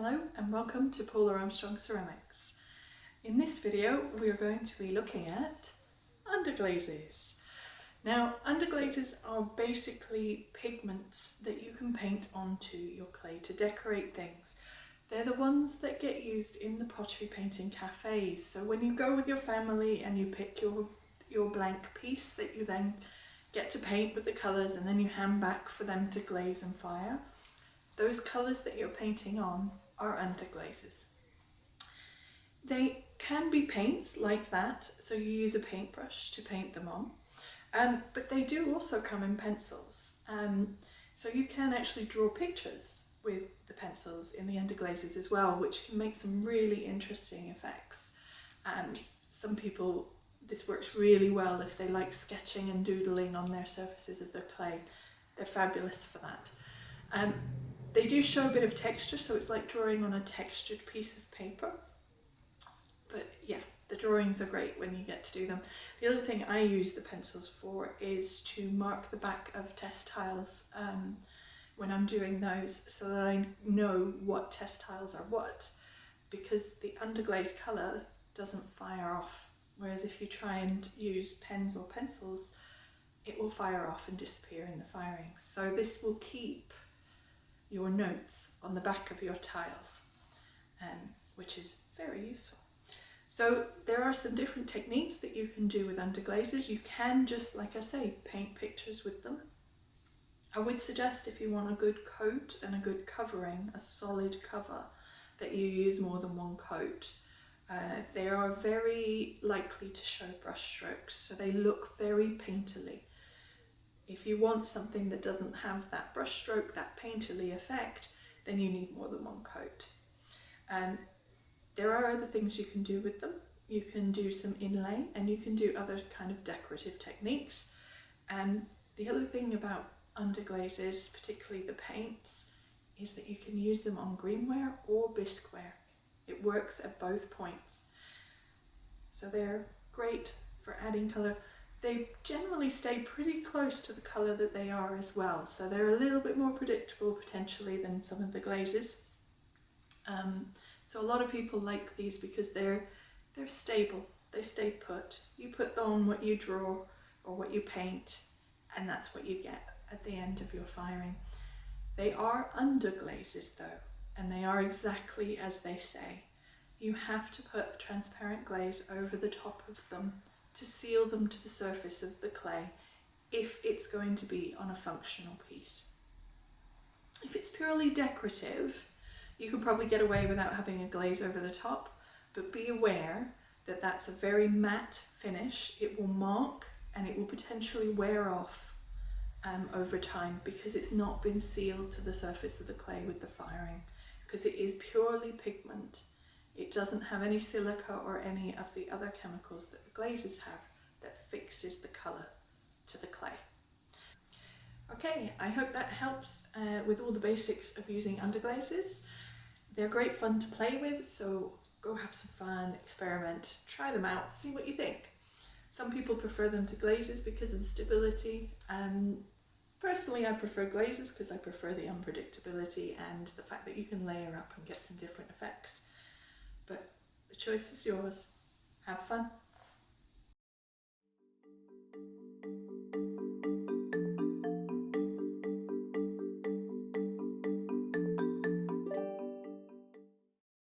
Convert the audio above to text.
Hello and welcome to Paula Armstrong Ceramics. In this video we are going to be looking at underglazes. Now underglazes are basically pigments that you can paint onto your clay to decorate things. They're the ones that get used in the pottery painting cafes. So when you go with your family and you pick your blank piece that you then get to paint with the colours and then you hand back for them to glaze and fire, those colours that you're painting on are underglazes. They can be paints like that, so you use a paintbrush to paint them on, but they do also come in pencils. So you can actually draw pictures with the pencils in the underglazes as well, which can make some really interesting effects. Some people, this works really well if they like sketching and doodling on their surfaces of their clay. They're fabulous for that. They do show a bit of texture, so it's like drawing on a textured piece of paper. But yeah, the drawings are great when you get to do them. The other thing I use the pencils for is to mark the back of test tiles when I'm doing those, so that I know what test tiles are what, because the underglaze colour doesn't fire off. Whereas if you try and use pens or pencils, it will fire off and disappear in the firing. So this will keep your notes on the back of your tiles, which is very useful. So there are some different techniques that you can do with underglazes. You can just, like I say, paint pictures with them. I would suggest, if you want a good coat and a good covering, a solid cover, that you use more than one coat. They are very likely to show brush strokes, so they look very painterly. If you want something that doesn't have that brush stroke, that painterly effect, then you need more than one coat. There are other things you can do with them. You can do some inlay and you can do other kind of decorative techniques. And the other thing about underglazes, particularly the paints, is that you can use them on greenware or bisqueware. It works at both points. So they're great for adding colour. They generally stay pretty close to the colour that they are as well, so they're a little bit more predictable potentially than some of the glazes. So a lot of people like these because they're stable, they stay put. You put on what you draw or what you paint, and that's what you get at the end of your firing. They are underglazes though, and they are exactly as they say. You have to put transparent glaze over the top of them to seal them to the surface of the clay if it's going to be on a functional piece. If it's purely decorative, you can probably get away without having a glaze over the top, but be aware that that's a very matte finish. It will mark and it will potentially wear off over time because it's not been sealed to the surface of the clay with the firing, because it is purely pigment. It doesn't have any silica or any of the other chemicals that the glazes have that fixes the colour to the clay. Okay, I hope that helps with all the basics of using underglazes. They're great fun to play with, so go have some fun, experiment, try them out, see what you think. Some people prefer them to glazes because of the stability. Personally, I prefer glazes because I prefer the unpredictability and the fact that you can layer up and get some different effects. But the choice is yours. Have fun.